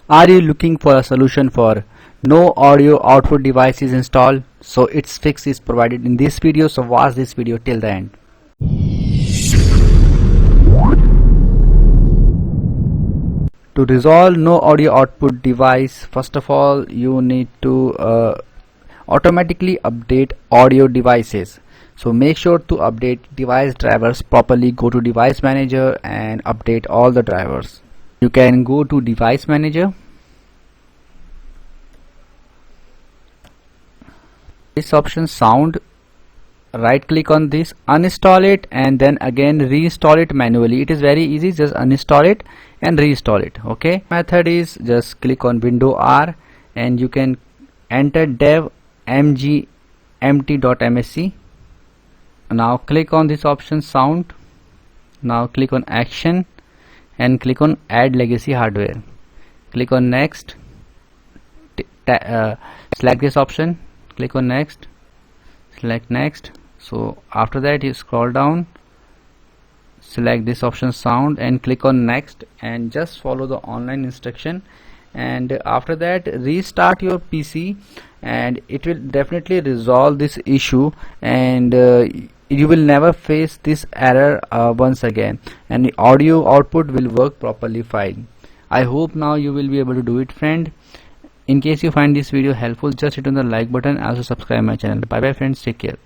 Are you looking for a solution for no audio output device is installed? So its fix is provided in this video, so watch this video till the end. To resolve no audio output device, first of all you need to automatically update audio devices. So make sure to update device drivers properly. Go to device manager and update all the drivers. You can go to device manager. This option sound, right click on this, uninstall it and then again reinstall it manually. It is very easy, just uninstall it and reinstall it. Okay, method is just click on window R and you can enter dev mg empty.msc. Now click on this option sound. Now click on action and click on add legacy hardware. Click on next. Select this option, click on next, select next. So after that you scroll down, select this option sound and click on next and just follow the online instruction, and after that restart your PC and it will definitely resolve this issue, and you will never face this error once again, and the audio output will work properly fine. I hope now you will be able to do it, friend. In case you find this video helpful, just hit on the like button, also subscribe my channel. Bye bye friends, take care.